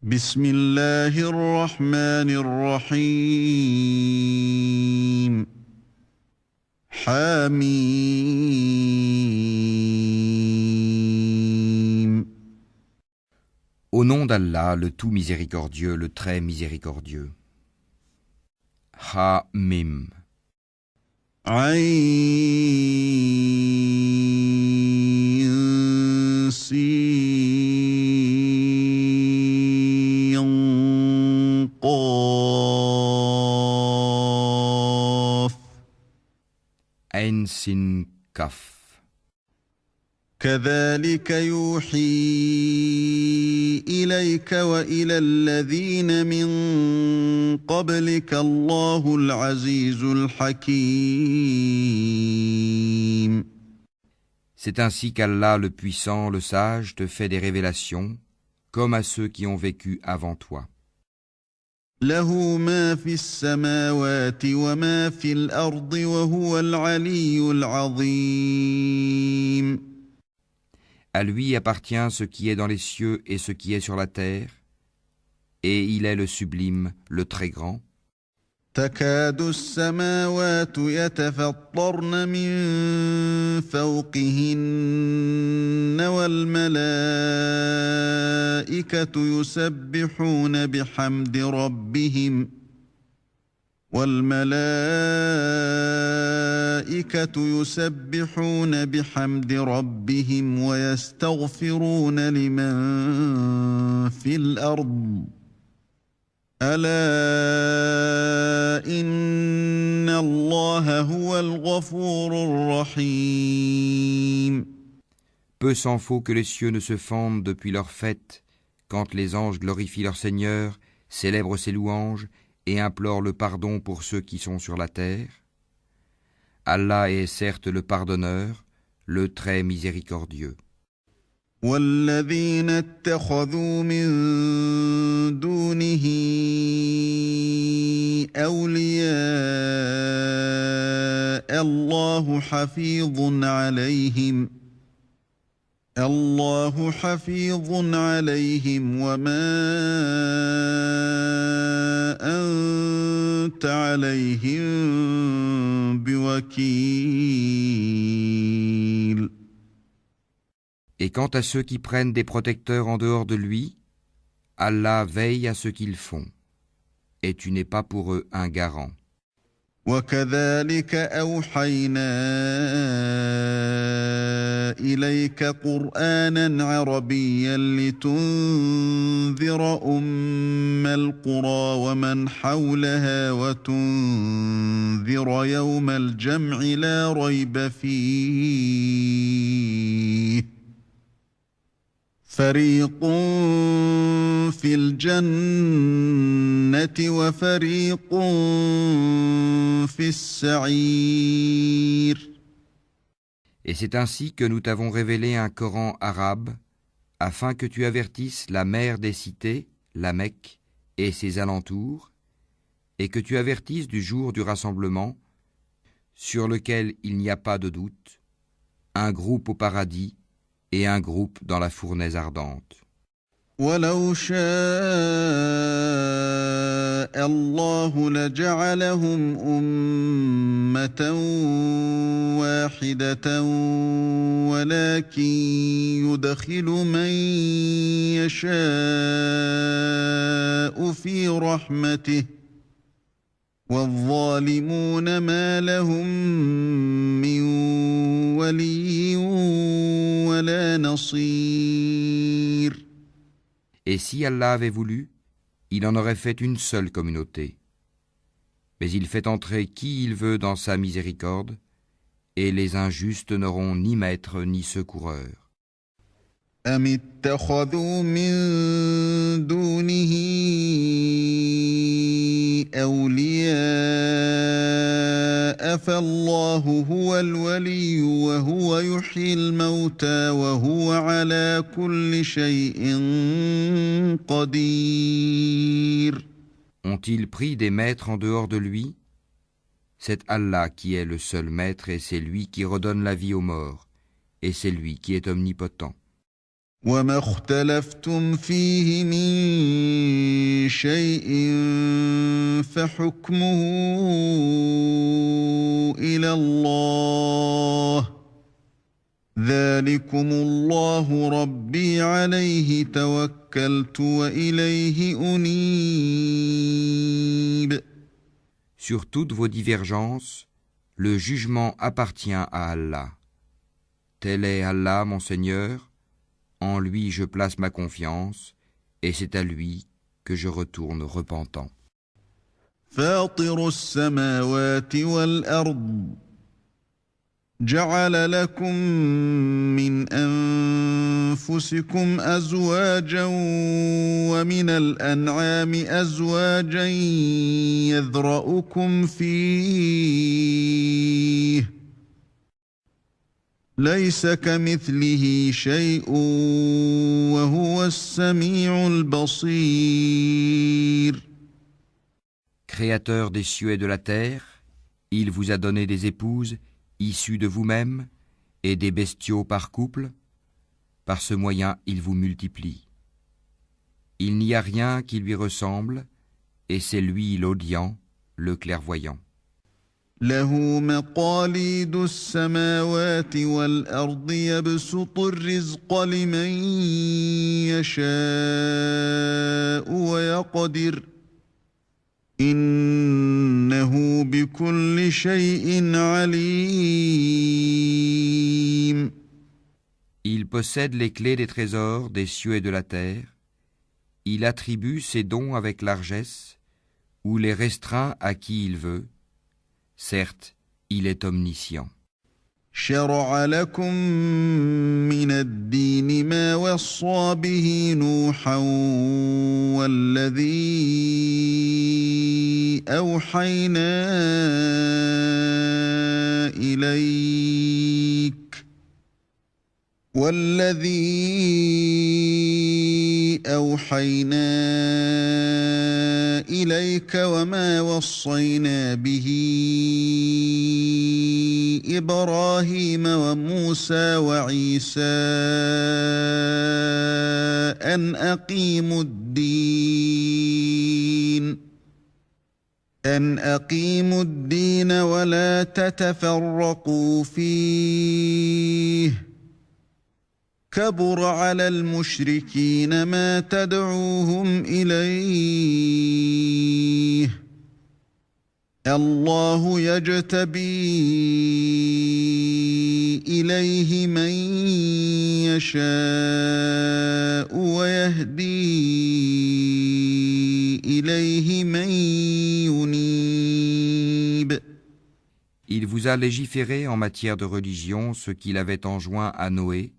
بسم الله الرحمن الرحيم حميم. Au nom d'Allah, le tout miséricordieux, le très miséricordieux. Ha-Mim. عين سين قاف Ain Sin Kaf. كذلك يوحي إليك وإلى الذين من قبلك الله العزيز الحكيم. C'est ainsi qu'Allah, le puissant, le sage, te fait des révélations, comme à ceux qui ont vécu avant toi. له ما في السماوات وما في الأرض وهو العلي العظيم. À lui appartient ce qui est dans les cieux et ce qui est sur la terre, et il est le sublime, le très grand. تكاد السماوات يتفطرن من فوقهن والملائكة يسبحون بحمد ربهم ويستغفرون لمن في الأرض ألا إن الله هو الغفور الرحيم. Peu s'en faut que les cieux ne se fendent depuis leur fête, quand les anges glorifient leur Seigneur, célèbrent ses louanges et implorent le pardon pour ceux qui sont sur la terre. Allah est certes le pardonneur, le très miséricordieux. والذين اتخذوا من دونه أولياء الله حفيظ عليهم وما أنت عليهم بوكيل. Et quant à ceux qui prennent des protecteurs en dehors de lui, Allah veille à ce qu'ils font, et tu n'es pas pour eux un garant. وكذلك أوحينا إليك قرآنا عربيا لتنذر أم القرى ومن حولها وتنذر يوم الجمع لا ريب فيه فريق في الجنة وفريق في السعير. Et c'est ainsi que nous t'avons révélé un Coran arabe, afin que tu avertisses la mère des cités, la Mecque, et ses alentours, et que tu avertisses du jour du rassemblement, sur lequel il n'y a pas de doute, un groupe au paradis et un groupe dans la fournaise ardente. ولو شاء الله لجعلهم أمة واحدة ولكن يدخل من يشاء في رحمته والظالمون ما لهم من ولي ولا نصير. Et si Allah avait voulu, il en aurait fait une seule communauté. Mais il fait entrer qui il veut dans sa miséricorde, et les injustes n'auront ni maître ni secoureur. أم اتخذوا من دونه أولياء فالله هو الولي وهو يحيي الموتى وهو على كل شيء قدير. Ont-ils pris des maîtres en dehors de lui? C'est Allah qui est le seul maître et c'est lui qui redonne la vie aux morts, et c'est lui qui est omnipotent. وما اختلفتم فيه من شيء فحكمه إلى الله ذلكم الله ربي عليه توكلت وإليه أنيب. Sur toutes vos divergences, le jugement appartient à Allah. Tel est Allah, mon Seigneur, en lui je place ma confiance, et c'est à lui que je retourne repentant. فاطر السماوات والأرض جعل لكم من أنفسكم أزواجا ومن الأنعام أزواجا يذرأكم فيه ليس كمثله شيء وهو السميع البصير. Créateur des cieux et de la terre, il vous a donné des épouses issus de vous-même, et des bestiaux par couple. Par ce moyen, il vous multiplie. Il n'y a rien qui lui ressemble, et c'est lui l'audient, le clairvoyant. له مقاليد السماوات والأرض يبسط الرزق لمن يشاء ويقدر إنه بكل شيء عليم. Il possède les clés des trésors des cieux et de la terre. Il attribue ses dons avec largesse, ou les restreint à qui il veut. Certes, il est omniscient. شرع لكم من الدين ما وصى به نوحا والذي أوحينا إليك وما وصينا به إبراهيم وموسى وعيسى أن أقيموا الدين ولا تتفرقوا فيه كبر على المشركين ما تدعوهم إليه الله يجتبي إليه من يشاء ويهدي إليه من ينيب. Il vous a légiféré en matière de religion ce qu'il avait enjoint à Noé,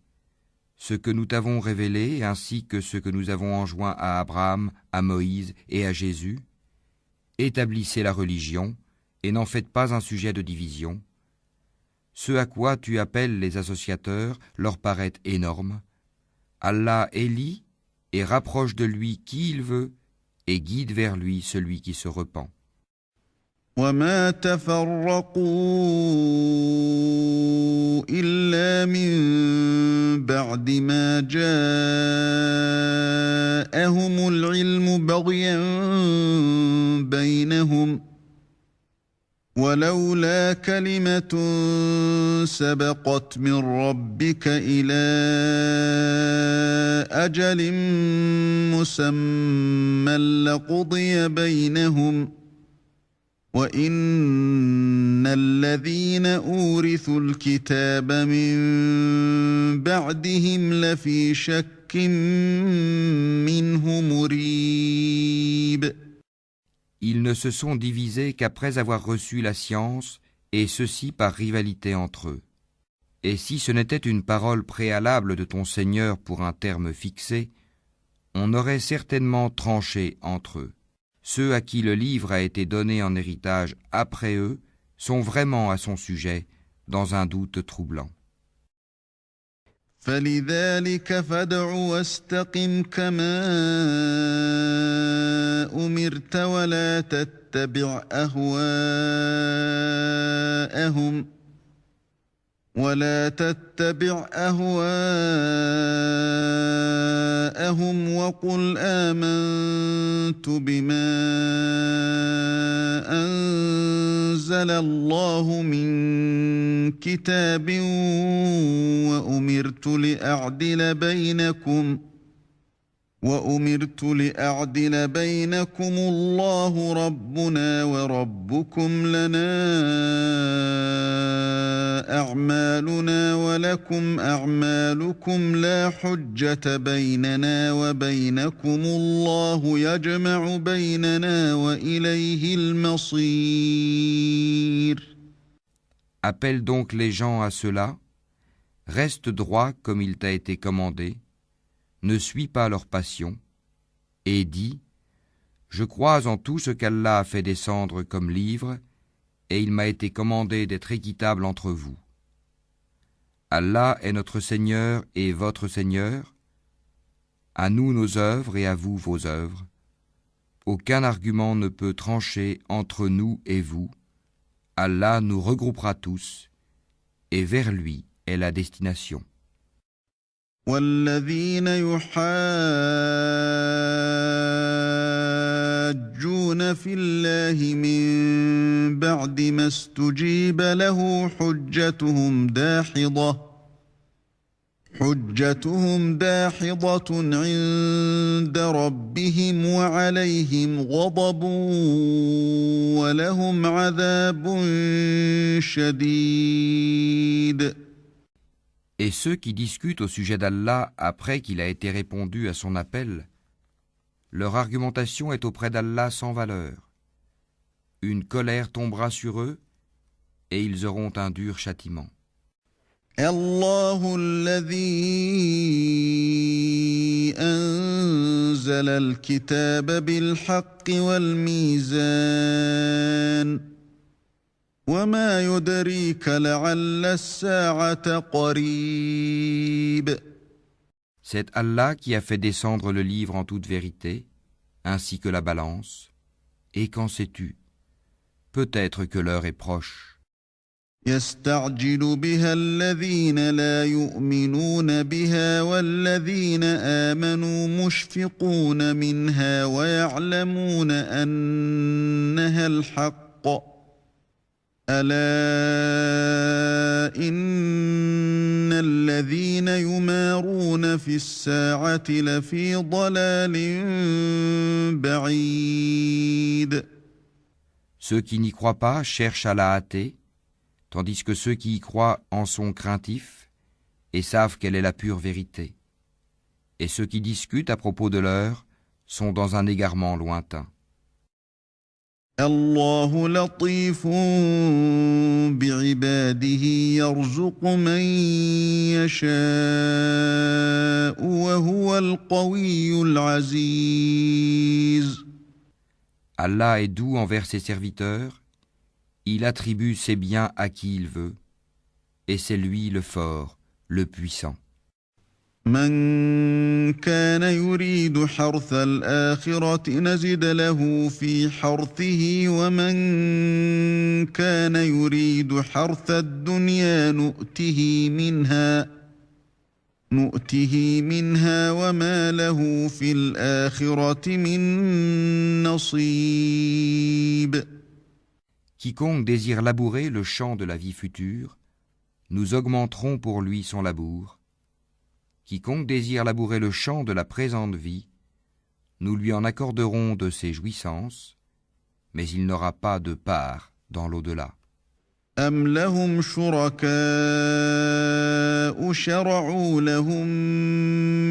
ce que nous t'avons révélé ainsi que ce que nous avons enjoint à Abraham, à Moïse et à Jésus. Établissez la religion et n'en faites pas un sujet de division. Ce à quoi tu appelles les associateurs leur paraît énorme. Allah élit et rapproche de lui qui il veut et guide vers lui celui qui se repent. وما تفرقوا إلا من بعد ما جاءهم العلم بغيا بينهم ولولا كلمة سبقت من ربك إلى أجل مسمى لقضي بينهم وَإِنَّ الَّذِينَ أُورِثُوا الْكِتَابَ مِنْ بَعْدِهِمْ لَفِي شَكٍّ مِّنْهُ مُرِيبٍ. Ils ne se sont divisés qu'après avoir reçu la science, et ceci par rivalité entre eux. Et si ce n'était une parole préalable de ton Seigneur pour un terme fixé, on aurait certainement tranché entre eux. Ceux à qui le livre a été donné en héritage après eux sont vraiment à son sujet dans un doute troublant. فَلِذَلِكَ فَادْعُ وَاسْتَقِمْ كَمَا أُمِرْتَ وَلَا تَتَّبِعْ أَهْوَاءَهُمْ ولا تتبع أهواءهم وقل آمنت بما أنزل الله من كتاب وأمرت لأعدل بينكم الله ربنا وربكم لنا أعمالنا ولكم أعمالكم لا حجة بيننا وبينكم الله يجمع بيننا وإليه المصير. Appelle donc les gens à cela, reste droit comme il t'a été commandé, ne suis pas leur passion, et dis, je crois en tout ce qu'Allah a fait descendre comme livre, et il m'a été commandé d'être équitable entre vous. Allah est notre Seigneur et votre Seigneur, à nous nos œuvres et à vous vos œuvres. Aucun argument ne peut trancher entre nous et vous. Allah nous regroupera tous, et vers lui est la destination. والذين يحاجون في الله من بعد ما استجيب له حجتهم داحضة عند ربهم وعليهم غضب ولهم عذاب شديد. Et ceux qui discutent au sujet d'Allah après qu'il a été répondu à son appel, leur argumentation est auprès d'Allah sans valeur. Une colère tombera sur eux et ils auront un dur châtiment. الله الذي أنزل الكتاب بالحق والميزان وما يدريك لعل الساعة قريب. C'est Allah qui a fait descendre le livre en toute vérité, ainsi que la balance, et qu'en sais-tu? Peut-être que l'heure est proche. يستعجل بها الذين لا يؤمنون بها والذين آمنوا مشفقون منها ويعلمون أنها الحق ألا إن الذين يمارون في الساعة لفي ضلال بعيد. Ceux qui n'y croient pas cherchent à la hâter, tandis que ceux qui y croient en sont craintifs et savent quelle est la pure vérité. Et ceux qui discutent à propos de l'heure sont dans un égarement lointain. الله لطيف بعباده يرزق من يشاء وهو القوي العزيز. Allah est doux envers ses serviteurs, il attribue ses biens à qui il veut, et c'est lui le fort, le puissant. من كان يريد حرث الآخرة نزد له في حرثه ومن كان يريد حرث الدنيا نؤته منها وما له في الآخرة من نصيب. Quiconque désire labourer le champ de la vie future, nous augmenterons pour lui son labour. Quiconque désire labourer le champ de la présente vie, nous lui en accorderons de ses jouissances, mais il n'aura pas de part dans l'au-delà. أَمْ لَهُمْ شُرَكَاءُ شَرَعُوا لَهُم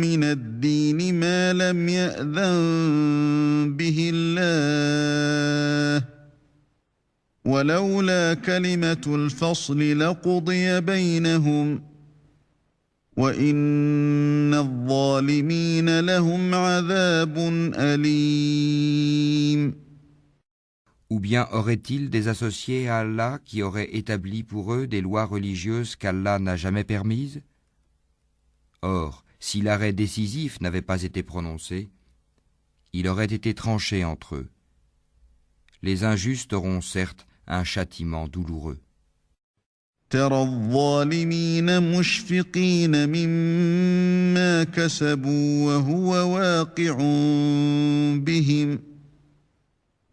مِّنَ الدِّينِ مَا لَمْ يَأْذَن بِهِ اللَّهُ وَلَوْلَا كَلِمَةُ الْفَصْلِ لَقُضِيَ بَيْنَهُمْ وَإِنَّ الظَّالِمِينَ لَهُمْ عَذَابٌ أَلِيمٌ. Ou bien auraient-ils des associés à Allah qui auraient établi pour eux des lois religieuses qu'Allah n'a jamais permises? Or, si l'arrêt décisif n'avait pas été prononcé, il aurait été tranché entre eux. Les injustes auront certes un châtiment douloureux. ترى الظالمين مشفقين مما كسبوا وهو واقع بهم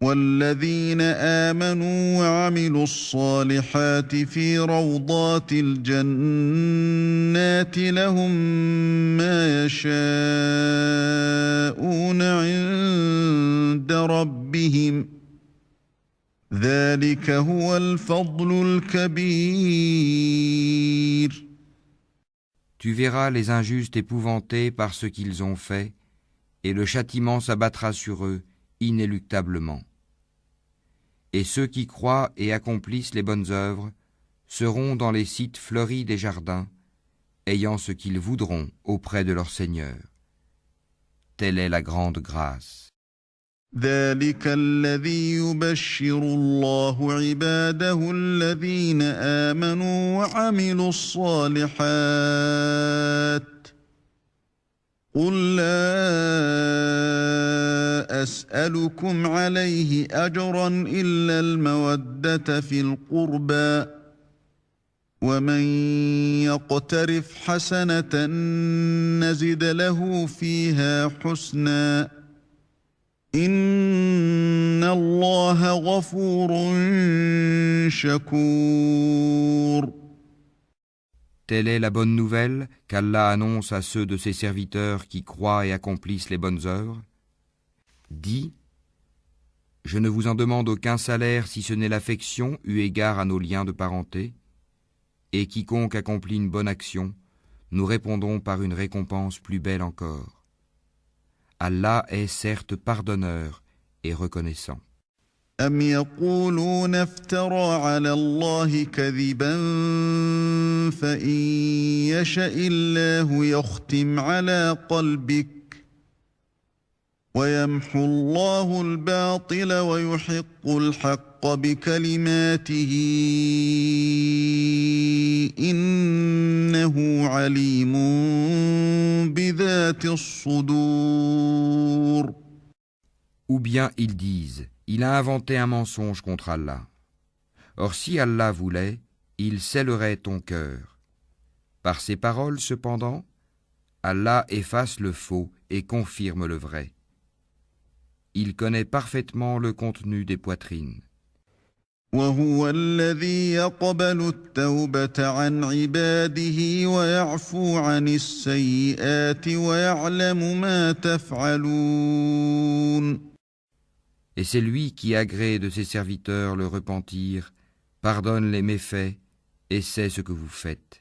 والذين آمنوا وعملوا الصالحات في روضات الجنات لهم ما يشاءون عند ربهم ذلك هو الفضل الكبير. Tu verras les injustes épouvantés par ce qu'ils ont fait, et le châtiment s'abattra sur eux inéluctablement. Et ceux qui croient et accomplissent les bonnes œuvres seront dans les sites fleuris des jardins, ayant ce qu'ils voudront auprès de leur Seigneur. Telle est la grande grâce. ذلك الذي يبشر الله عباده الذين آمنوا وعملوا الصالحات قل لا أسألكم عليه أجرا إلا المودة في القربى ومن يقترف حسنة نزد له فيها حسنا إن الله غفور شكور. Telle est la bonne nouvelle qu'Allah annonce à ceux de ses serviteurs qui croient et accomplissent les bonnes œuvres. Dis, je ne vous en demande aucun salaire si ce n'est l'affection eu égard à nos liens de parenté, et quiconque accomplit une bonne action, nous répondons par une récompense plus belle encore. Allah est certes pardonneur et reconnaissant. أم يقولون افترى على الله كذبا فإن يشأ الله يختم على قلبك ويمحو الله الباطل ويحق الحق بكلماته إنه عليم بذات الصدور. Ou bien ils disent, il a inventé un mensonge contre Allah. Or si Allah voulait, il scellerait ton cœur. Par ses paroles cependant, Allah efface le faux et confirme le vrai. Il connaît parfaitement le contenu des poitrines. وهو الذي يقبل التوبة عن عباده ويعفو عن السيئات ويعلم ما تفعلون. Et c'est lui qui agrée de ses serviteurs le repentir, pardonne les méfaits et sait ce que vous faites.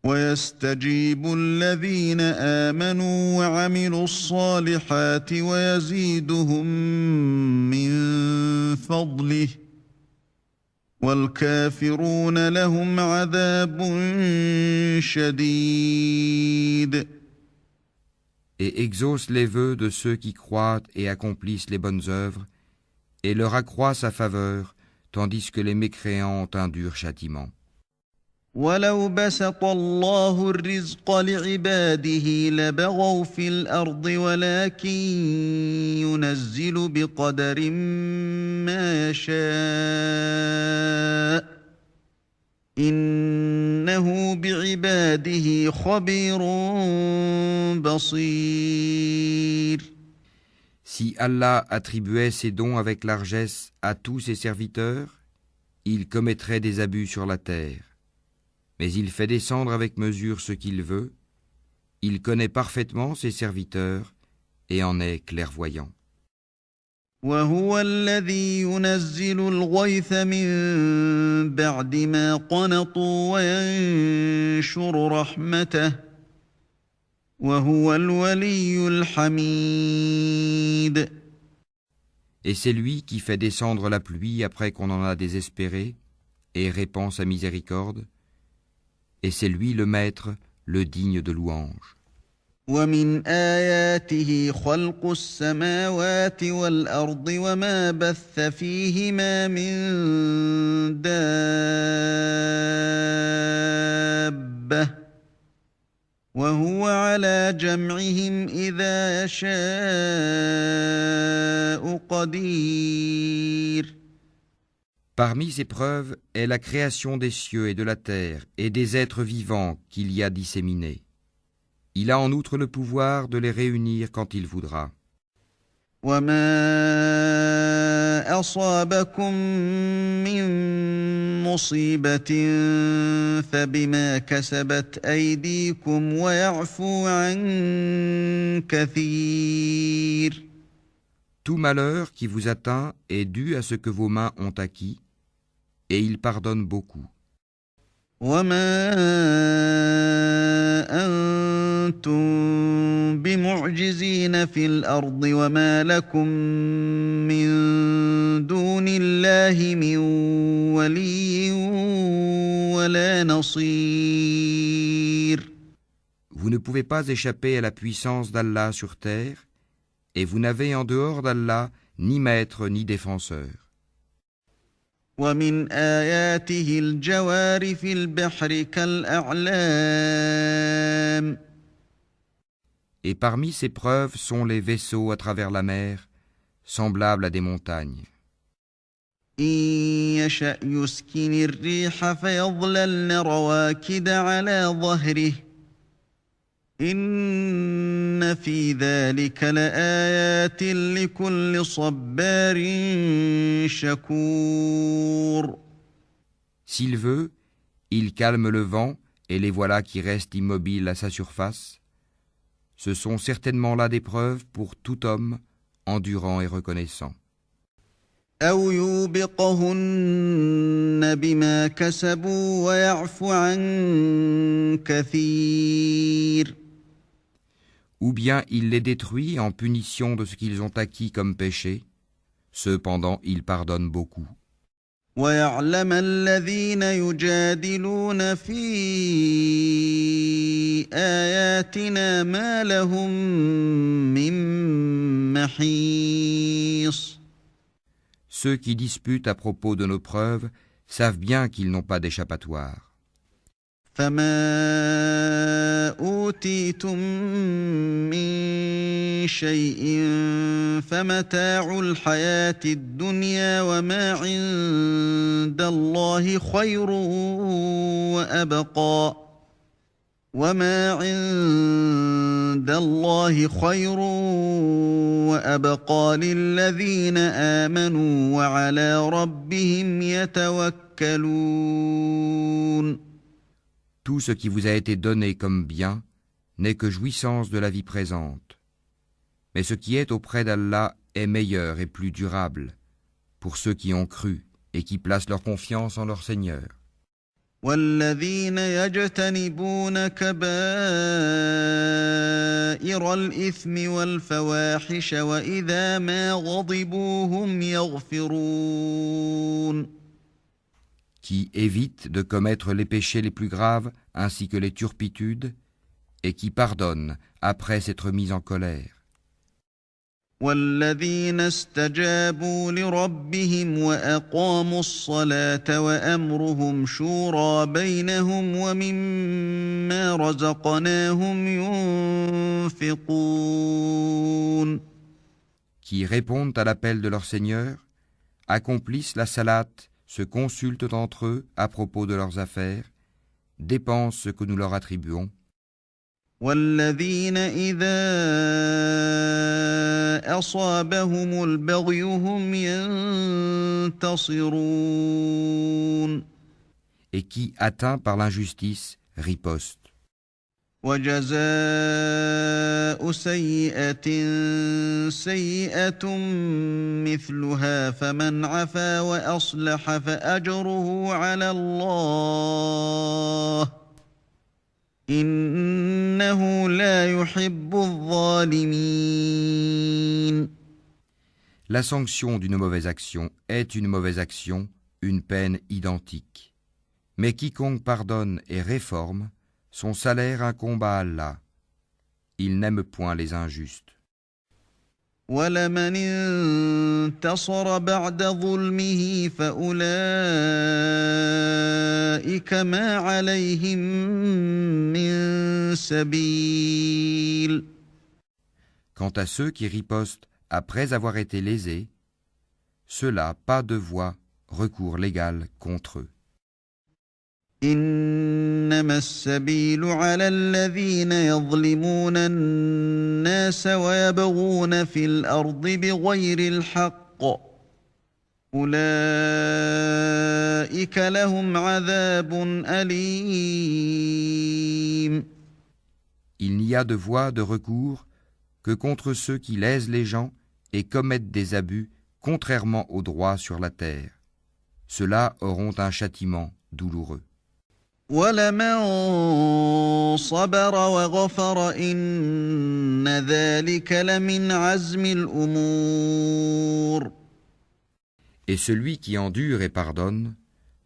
ويستجيب الذين آمنوا وعملوا الصالحات ويزيدهم من فضله والكافرون لهم عذاب شديد. Et exauce les vœux de ceux qui croient et accomplissent les bonnes œuvres, et leur accroît sa faveur, tandis que les mécréants ont un dur châtiment. ولو بسط الله الرزق لعباده لبغوا في الأرض ولكن ينزل بقدر ما يشاء إنه بعباده خبير بصير. Si Allah attribuait ses dons avec largesse à tous ses serviteurs, il commettrait des abus sur la terre. Mais il fait descendre avec mesure ce qu'il veut, il connaît parfaitement ses serviteurs et en est clairvoyant. وهو الذي ينزل الغيث من بعد ما قنطوا وينشر رحمته وهو الولي الحميد. Et c'est lui qui fait descendre la pluie après qu'on en a désespéré et répand sa miséricorde. Et c'est lui le maître, le digne de louange. ومن آياته خلق السماوات والأرض وما بث فيهما من دابة وهو على جمعهم إذا يشاء قدير. Parmi ces preuves est la création des cieux et de la terre et des êtres vivants qu'il y a disséminés. Il a en outre le pouvoir de les réunir quand il voudra. وما أصابكم من مصيبة فبما كسبت أيديكم ويعفو عن كثير. Tout malheur qui vous atteint est dû à ce que vos mains ont acquis, et il pardonne beaucoup. وما أنتم بمعجزين في الأرض وما لكم من دون الله من ولي ولا نصير. Vous ne pouvez pas échapper à la puissance d'Allah sur terre, et vous n'avez en dehors d'Allah ni maître ni défenseur. ومن آياته الجوار في البحر كالأعلام. Et parmi ces preuves sont les vaisseaux à travers la mer, semblables à des montagnes. إن يشأ يسكن الريح فيظللن رواكد على ظهره إن في ذلك لآيات لكل صبار شكور. S'il veut, il calme le vent, et les voilà qui restent immobiles à sa surface. Ce sont certainement là des preuves pour tout homme endurant et reconnaissant. أو يوبقهن بما كسبوا ويعفو عن كثير. Ou bien il les détruit en punition de ce qu'ils ont acquis comme péché. Cependant, il pardonne beaucoup. ويعلم الذين يجادلون في آياتنا ما لهم من محيص. Ceux qui disputent à propos de nos preuves savent bien qu'ils n'ont pas d'échappatoire. فما أوتيتم من شيء فمتاع الحياة الدنيا وما عند الله خير وأبقى وما عند الله خير وأبقى للذين آمنوا وعلى ربهم يتوكلون. Tout ce qui vous a été donné comme bien n'est que jouissance de la vie présente. Mais ce qui est auprès d'Allah est meilleur et plus durable pour ceux qui ont cru et qui placent leur confiance en leur Seigneur. والذين يجتنبون كبائر الإثم والفواحش وإذا ما غضبوا هم يغفرون. Qui évitent de commettre les péchés les plus graves ainsi que les turpitudes et qui pardonnent après s'être mis en colère. والذين استجابوا لربهم وأقاموا الصلاة وأمرهم شورى بينهم ومما رزقناهم ينفقون. Qui répondent à l'appel de leur Seigneur, accomplissent la salate, se consultent entre eux à propos de leurs affaires, dépensent ce que nous leur attribuons. والذين إذا أصابهم البغي هم ينتصرون. Et qui, atteints par l'injustice, ripostent. وجزاء سيئة سيئة مثلها فمن عفا وأصلح فأجره على الله إنه لا يحب الظالمين. La sanction d'une mauvaise action est une mauvaise action, une peine identique. Mais quiconque pardonne et réforme, son salaire incombe à Allah. Il n'aime point les injustes. وَلَمَنِ انتَصَرَ بَعْدَ ظُلْمِهِ فَأُولَئِكَ مَا عَلَيْهِمْ مِنْ سَبِيلٍ. Quant à ceux qui ripostent après avoir été lésés, ceux-là pas de voie recours légal contre eux. إنما السبيل على الذين يظلمون الناس ويبغون في الأرض بغير الحق أولئك لهم عذاب أليم. Il n'y a de voie de recours que contre ceux qui lèsent les gens et commettent des abus contrairement au droit sur la terre. Ceux-là auront un châtiment douloureux. وَلَمَن صَبَرَ وَغَفَرَ إِنَّ ذَلِكَ لَمِنْ عَزْمِ الْأُمُورِ. Et celui qui endure et pardonne,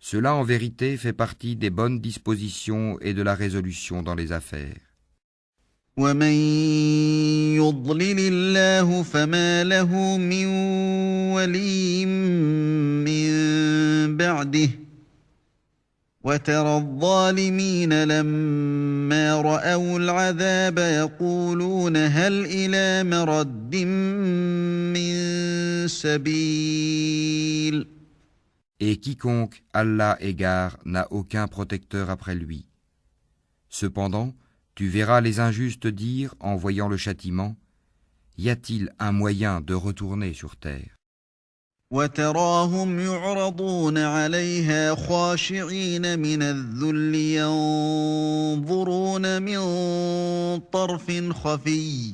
cela en vérité fait partie des bonnes dispositions et de la résolution dans les affaires. وَمَن يُضْلِلِ اللَّهُ فَمَا لَهُ مِن وَلِيٍّ مِّن بَعْدِهِ وَتَرَى الظَّالِمِينَ لَمَّا رَأَوُا الْعَذَابَ يَقُولُونَ هَلْ إِلَىٰ مَرَدٍّ مِّن سَبِيلٍ. Et quiconque Allah égare n'a aucun protecteur après lui. Cependant, tu verras les injustes dire, en voyant le châtiment, y a-t-il un moyen de retourner sur terre? وَتَرَاهُمْ يُعْرَضُونَ عَلَيْهَا خَاشِعِينَ مِنَ الذُّلِّ يَنظُرُونَ مِن طَرْفٍ خَفِيٍّ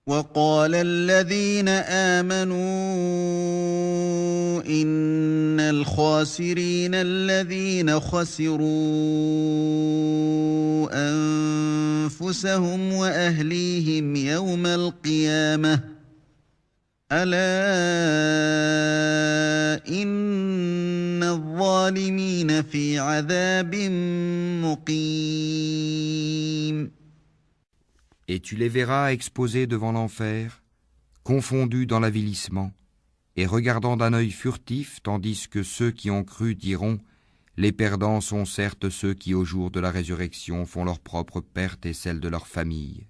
وَقَالَ الَّذِينَ آمَنُوا إِنَّ الْخَاسِرِينَ الَّذِينَ خَسِرُوا أَنفُسَهُمْ وَأَهْلِيهِمْ يَوْمَ الْقِيَامَةِ أَلَا إِنَّ الظَّالِمِينَ فِي عَذَابٍ مُقِيمٍ. Et tu les verras exposés devant l'enfer, confondus dans l'avilissement, et regardant d'un œil furtif, tandis que ceux qui ont cru diront « Les perdants sont certes ceux qui au jour de la résurrection font leur propre perte et celle de leur famille. »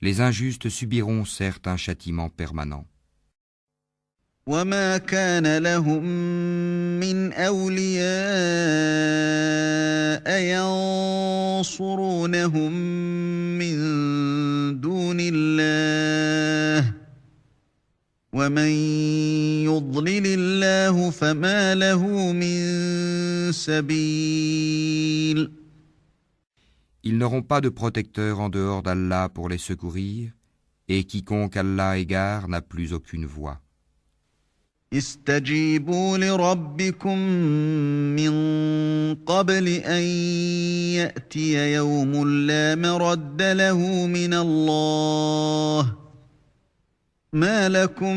Les injustes subiront certes un châtiment permanent. وَمَا كَانَ لَهُم مِّنْ أَوْلِيَاءَ يَنصُرُونَهُم مِّن دُونِ اللَّهِ وَمَن يُضْلِلِ اللَّهُ فَمَا لَهُ مِن سَبِيلٍ. Ils n'auront pas de protecteur en dehors d'Allah pour les secourir, et quiconque Allah égare n'a plus aucune voie. استجيبوا لربكم من قبل أن يأتي يوم لا مرد له من الله ما لكم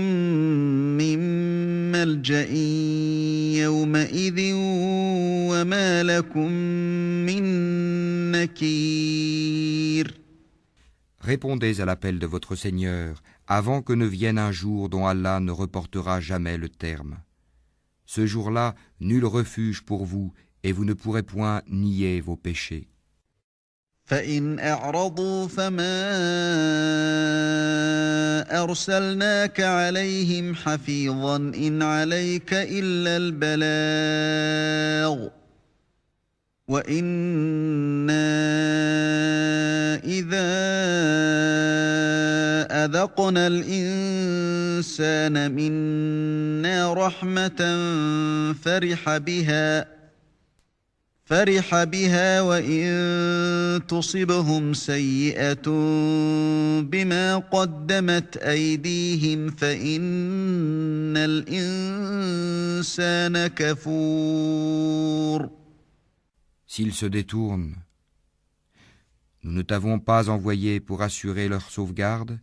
من ملجأ يومئذ وما لكم من نكير. Répondez à l'appel de votre Seigneur avant que ne vienne un jour dont Allah ne reportera jamais le terme. Ce jour-là, nul refuge pour vous et vous ne pourrez point nier vos péchés. فَإِنْ أَعْرَضُوا فَمَا أَرْسَلْنَاكَ عَلَيْهِمْ حَفِيظًا إِنْ عَلَيْكَ إِلَّا الْبَلَاغُ وَإِنَّا إِذَا أَذَقْنَا الْإِنسَانَ مِنَّا رَحْمَةً فرح بها وإن تصبهم سيئة بما قدمت أيديهم فإن الإنسان كفور. S'ils se détournent, nous ne t'avons pas envoyé pour assurer leur sauvegarde,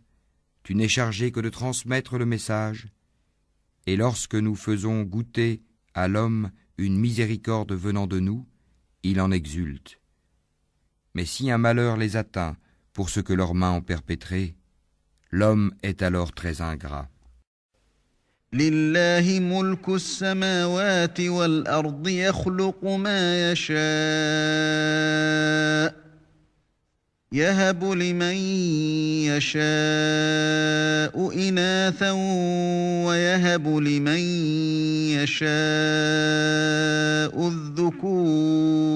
tu n'es chargé que de transmettre le message, et lorsque nous faisons goûter à l'homme une miséricorde venant de nous, il en exulte. Mais si un malheur les atteint pour ce que leurs mains ont perpétré, l'homme est alors très ingrat. لله ملك السماوات والأرض يخلق ما يشاء يهب لمن يشاء إناثا ويهب لمن يشاء الذكور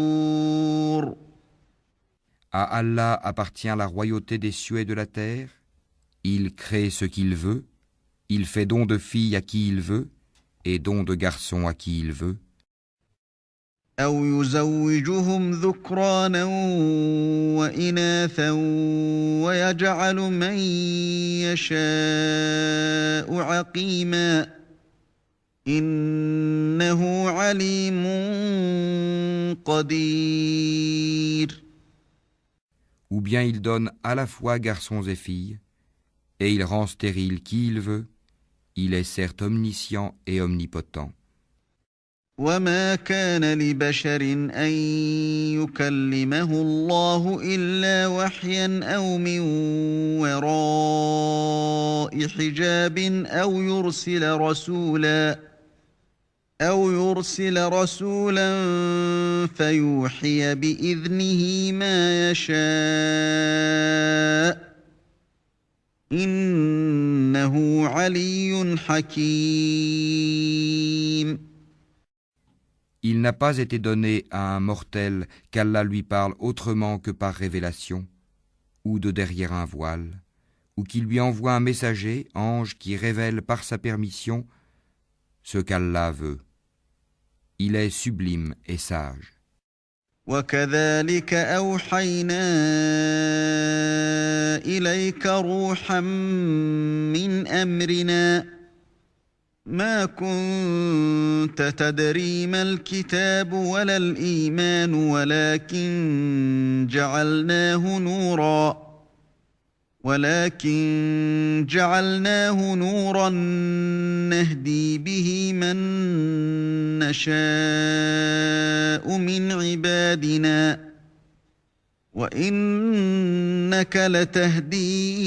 À Allah appartient la royauté des cieux et de la terre. Il crée ce qu'il veut. Il fait don de filles à qui il veut et don de garçons à qui il veut. أو يزوجهم ذكرانا وإناثا ويجعل من يشاء عقيما إنه عليم قدير. Ou bien il donne à la fois garçons et filles, et il rend stérile qui il veut. Il est certes omniscient et omnipotent. وما كان لبشر أن يكلمه الله إلا وحيا أو من وراء حجاب أو يرسل رسولا فيوحي بإذنه ما يشاء إنه علي حكيم. Il n'a pas été donné à un mortel qu'Allah lui parle autrement que par révélation, ou de derrière un voile, ou qu'il lui envoie un messager, ange, qui révèle par sa permission ce qu'Allah veut. Il est sublime et sage. وكذلك أوحينا إليك روحا من أمرنا ما كنت تدري ما الكتاب ولا الإيمان ولكن جعلناه نورا نهدي به من نشاء من عبادنا وإنك لتهدي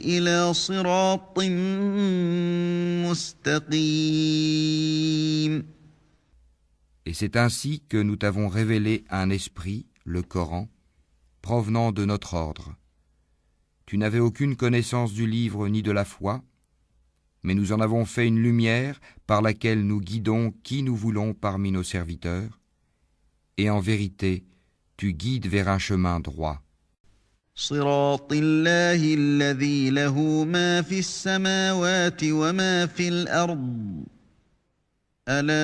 إلى صراط مستقيم. Et c'est ainsi que nous t'avons révélé un esprit, le Coran, provenant de notre ordre. Tu n'avais aucune connaissance du livre ni de la foi, mais nous en avons fait une lumière par laquelle nous guidons qui nous voulons parmi nos serviteurs, et en vérité, tu guides vers un chemin droit. صراط الله الذي له ما في السماوات وما في الأرض ألا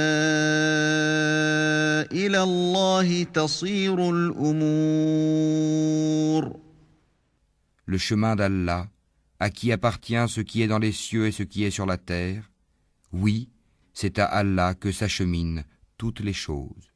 إلى الله تصير الأمور. Le chemin d'Allah, à qui appartient ce qui est dans les cieux et ce qui est sur la terre, oui, c'est à Allah que s'acheminent toutes les choses.